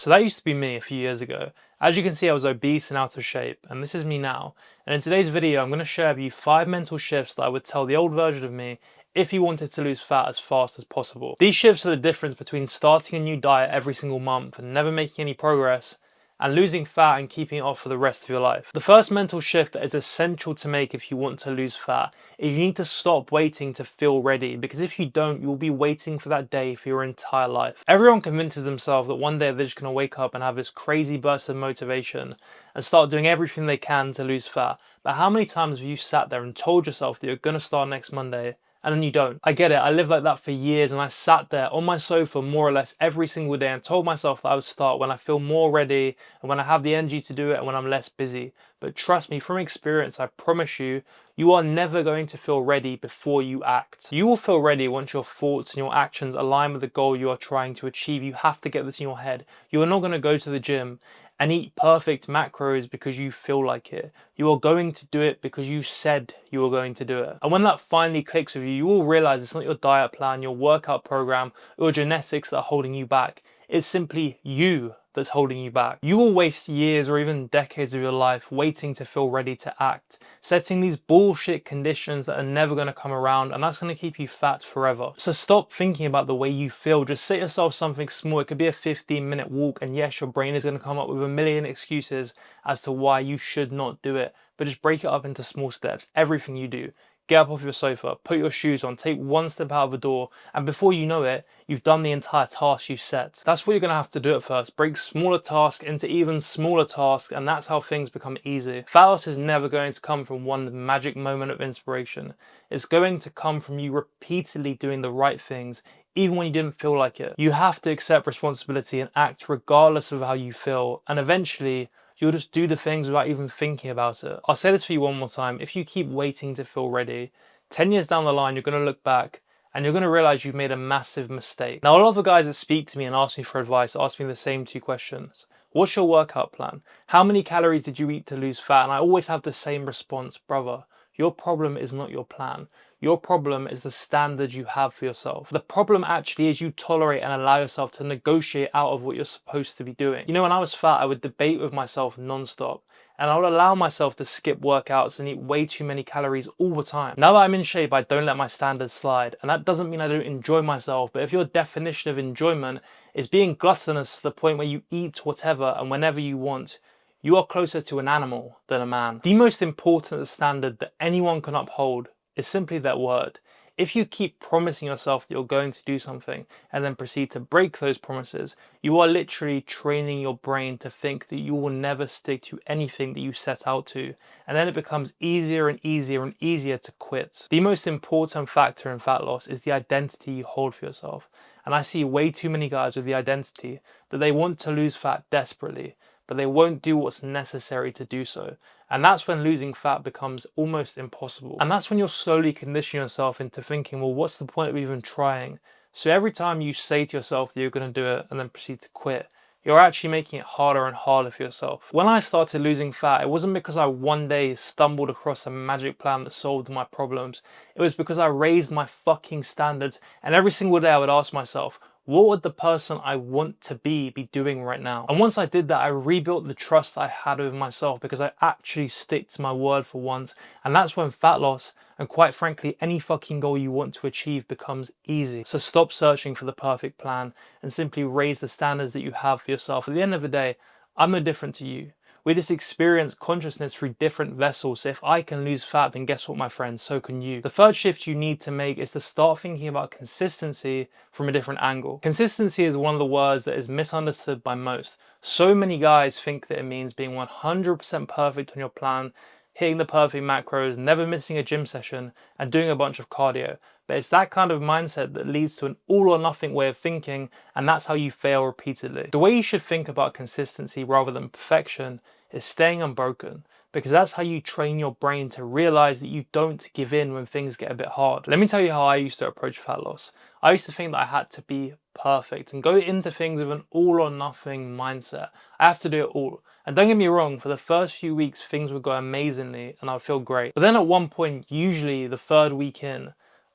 So that used to be me a few years ago. As you can see, I was obese and out of shape, and this is me now. And in today's video, I'm going to share with you 5 mental shifts that I would tell the old version of me if he wanted to lose fat as fast as possible. These shifts are the difference between starting a new diet every single month and never making any progress, and losing fat and keeping it off for the rest of your life. The first mental shift that is essential to make if you want to lose fat is you need to stop waiting to feel ready, because if you don't, you'll be waiting for that day for your entire life. Everyone convinces themselves that one day they're just going to wake up and have this crazy burst of motivation and start doing everything they can to lose fat. But how many times have you sat there and told yourself that you're going to start next Monday and then you don't? I get it, I lived like that for years, and I sat there on my sofa more or less every single day and told myself that I would start when I feel more ready and when I have the energy to do it and when I'm less busy. But trust me, from experience, I promise you, you are never going to feel ready before you act. You will feel ready once your thoughts and your actions align with the goal you are trying to achieve. You have to get this in your head. You are not going to go to the gym and eat perfect macros because you feel like it. You are going to do it because you said you were going to do it. And when that finally clicks with you, you will realize it's not your diet plan, your workout program, or genetics that are holding you back. It's simply you that's holding you back. You will waste years or even decades of your life waiting to feel ready to act, setting these bullshit conditions that are never going to come around, and that's going to keep you fat forever. So stop thinking about the way you feel. Just set yourself something small. It could be a 15-minute walk, and yes, your brain is going to come up with a million excuses as to why you should not do it, but just break it up into small steps. Everything you do. Get up off your sofa, put your shoes on, take one step out of the door, and before you know it, you've done the entire task you set. That's what you're going to have to do at first. Break smaller tasks into even smaller tasks, and that's how things become easy. Fat loss is never going to come from one magic moment of inspiration. It's going to come from you repeatedly doing the right things, even when you didn't feel like it. You have to accept responsibility and act regardless of how you feel, and eventually, you'll just do the things without even thinking about it. I'll say this for you one more time. If you keep waiting to feel ready, 10 years down the line, you're going to look back and you're going to realize you've made a massive mistake. Now, a lot of the guys that speak to me and ask me for advice ask me the same 2 questions. What's your workout plan? How many calories did you eat to lose fat? And I always have the same response: brother, your problem is not your plan. Your problem is the standards you have for yourself. The problem actually is you tolerate and allow yourself to negotiate out of what you're supposed to be doing. You know, when I was fat, I would debate with myself non-stop, and I would allow myself to skip workouts and eat way too many calories all the time. Now that I'm in shape, I don't let my standards slide, and that doesn't mean I don't enjoy myself, but if your definition of enjoyment is being gluttonous to the point where you eat whatever and whenever you want, you are closer to an animal than a man. The most important standard that anyone can uphold is simply their word. If you keep promising yourself that you're going to do something and then proceed to break those promises, you are literally training your brain to think that you will never stick to anything that you set out to, and then it becomes easier and easier and easier to quit. The most important factor in fat loss is the identity you hold for yourself, and I see way too many guys with the identity that they want to lose fat desperately, but they won't do what's necessary to do so. And that's when losing fat becomes almost impossible. And that's when you're slowly conditioning yourself into thinking, well, what's the point of even trying? So every time you say to yourself that you're going to do it and then proceed to quit, you're actually making it harder and harder for yourself. When I started losing fat, it wasn't because I one day stumbled across a magic plan that solved my problems. It was because I raised my fucking standards, and every single day I would ask myself, what would the person I want to be doing right now? And once I did that, I rebuilt the trust I had with myself, because I actually stick to my word for once. And that's when fat loss, and quite frankly, any fucking goal you want to achieve, becomes easy. So stop searching for the perfect plan and simply raise the standards that you have for yourself. At the end of the day, I'm no different to you. We just experience consciousness through different vessels. So if I can lose fat, then guess what, my friends? So can you. The third shift you need to make is to start thinking about consistency from a different angle. Consistency is one of the words that is misunderstood by most. So many guys think that it means being 100% perfect on your plan, hitting the perfect macros, never missing a gym session, and doing a bunch of cardio. But it's that kind of mindset that leads to an all or nothing way of thinking, and that's how you fail repeatedly. The way you should think about consistency rather than perfection is staying unbroken, because that's how you train your brain to realize that you don't give in when things get a bit hard. Let me tell you how I used to approach fat loss. I used to think that I had to be perfect and go into things with an all or nothing mindset. I have to do it all. And don't get me wrong, for the first few weeks things would go amazingly and I'd feel great. But then at one point, usually the 3rd week in,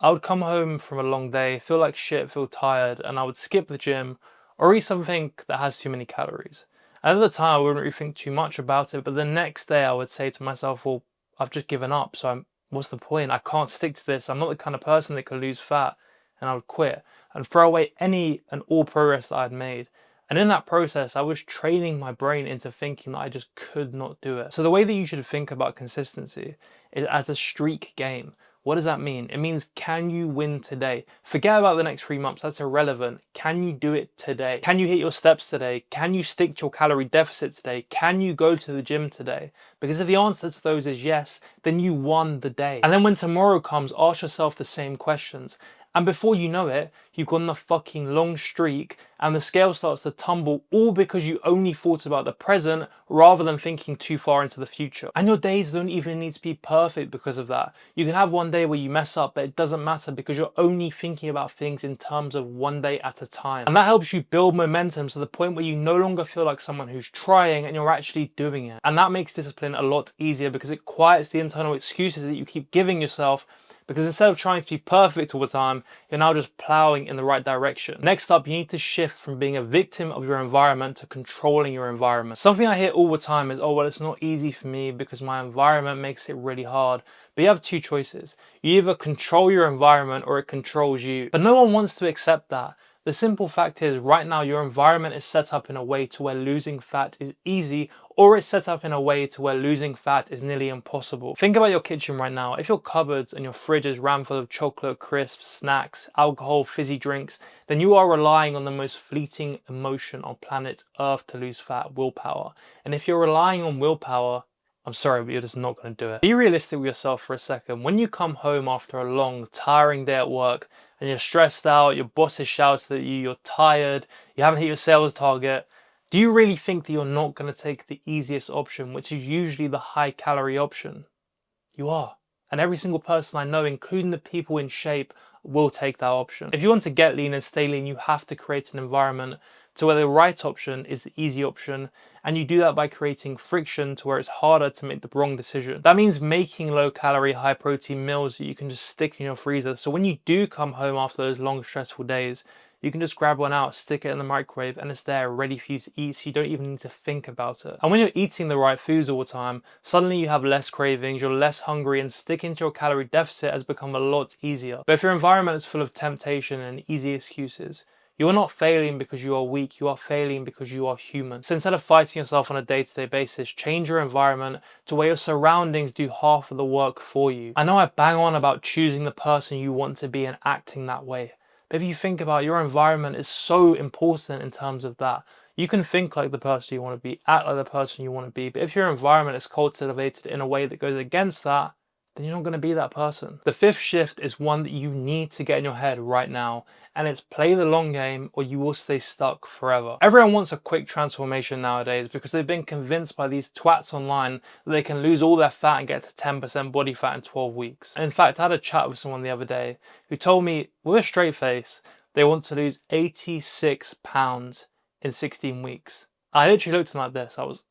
I would come home from a long day, feel like shit, feel tired, and I would skip the gym, or eat something that has too many calories. And at the time, I wouldn't really think too much about it, but the next day I would say to myself, well, I've just given up, so what's the point? I can't stick to this. I'm not the kind of person that can lose fat, and I would quit and throw away any and all progress that I'd made. And in that process, I was training my brain into thinking that I just could not do it. So the way that you should think about consistency is as a streak game. What does that mean? It means, can you win today? Forget about the next 3 months, that's irrelevant. Can you do it today? Can you hit your steps today? Can you stick to your calorie deficit today? Can you go to the gym today? Because if the answer to those is yes, then you won the day. And then when tomorrow comes, ask yourself the same questions. And before you know it, you've gone on a fucking long streak and the scale starts to tumble, all because you only thought about the present rather than thinking too far into the future. And your days don't even need to be perfect because of that. You can have one day where you mess up, but it doesn't matter because you're only thinking about things in terms of one day at a time. And that helps you build momentum to the point where you no longer feel like someone who's trying and you're actually doing it. And that makes discipline a lot easier because it quiets the internal excuses that you keep giving yourself, because instead of trying to be perfect all the time, you're now just plowing in the right direction. Next up, you need to shift from being a victim of your environment to controlling your environment. Something I hear all the time is, oh, well, it's not easy for me because my environment makes it really hard. But you have two choices. You either control your environment or it controls you. But no one wants to accept that. The simple fact is, right now your environment is set up in a way to where losing fat is easy, or it's set up in a way to where losing fat is nearly impossible. Think about your kitchen right now. If your cupboards and your fridge is rammed full of chocolate, crisps, snacks, alcohol, fizzy drinks, then you are relying on the most fleeting emotion on planet Earth to lose fat, willpower. And if you're relying on willpower, I'm sorry, but you're just not going to do it. Be realistic with yourself for a second. When you come home after a long, tiring day at work and you're stressed out, your boss has shouted at you, you're tired, you haven't hit your sales target, do you really think that you're not going to take the easiest option, which is usually the high calorie option? You are. And every single person I know, including the people in shape, will take that option. If you want to get lean and stay lean, you have to create an environment to where the right option is the easy option, and you do that by creating friction to where it's harder to make the wrong decision. That means making low calorie, high protein meals that you can just stick in your freezer. So when you do come home after those long stressful days, you can just grab one out, stick it in the microwave, and it's there ready for you to eat, so you don't even need to think about it. And when you're eating the right foods all the time, suddenly you have less cravings, you're less hungry, and sticking to your calorie deficit has become a lot easier. But if your environment is full of temptation and easy excuses, you are not failing because you are weak, you are failing because you are human. So instead of fighting yourself on a day-to-day basis, change your environment to where your surroundings do half of the work for you. I know I bang on about choosing the person you want to be and acting that way. But if you think about it, your environment is so important in terms of that. You can think like the person you want to be, act like the person you want to be, but if your environment is cultivated in a way that goes against that, then you're not going to be that person. The fifth shift is one that you need to get in your head right now, and it's play the long game or you will stay stuck forever. Everyone wants a quick transformation nowadays because they've been convinced by these twats online that they can lose all their fat and get to 10% body fat in 12 weeks. And in fact, I had a chat with someone the other day who told me with a straight face they want to lose 86 pounds in 16 weeks. I literally looked at them like this. I was,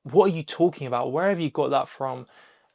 what are you talking about? Where have you got that from?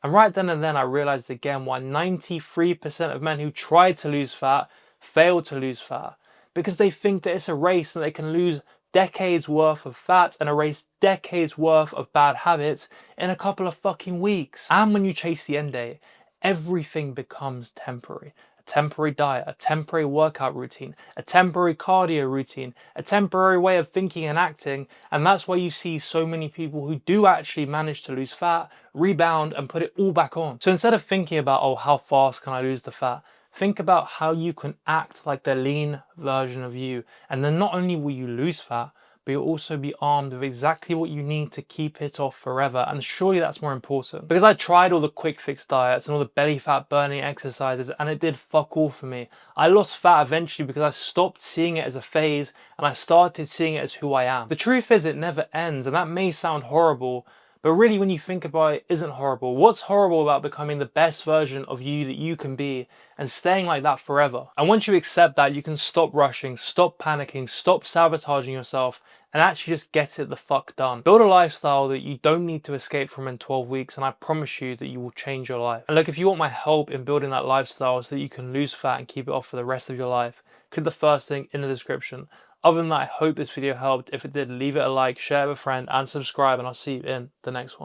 And right then and then I realized again why 93% of men who try to lose fat fail to lose fat. Because they think that it's a race and they can lose decades worth of fat and erase decades worth of bad habits in a couple of fucking weeks. And when you chase the end date, everything becomes temporary. Temporary diet, a temporary workout routine, a temporary cardio routine, a temporary way of thinking and acting, and that's why you see so many people who do actually manage to lose fat, rebound and put it all back on. So instead of thinking about, oh, how fast can I lose the fat? Think about how you can act like the lean version of you, and then not only will you lose fat, but you'll also be armed with exactly what you need to keep it off forever. And surely that's more important. Because I tried all the quick fix diets and all the belly fat burning exercises and it did fuck all for me. I lost fat eventually because I stopped seeing it as a phase and I started seeing it as who I am. The truth is it never ends, and that may sound horrible, But really, when you think about it, isn't horrible. What's horrible about becoming the best version of you that you can be and staying like that forever? And once you accept that, you can stop rushing, stop panicking, stop sabotaging yourself, and actually just get it the fuck done. Build a lifestyle that you don't need to escape from in 12 weeks, and I promise you that you will change your life. And look, if you want my help in building that lifestyle so that you can lose fat and keep it off for the rest of your life, click the first link in the description. Other than that, I hope this video helped. If it did, leave it a like, share it with a friend, and subscribe, and I'll see you in the next one.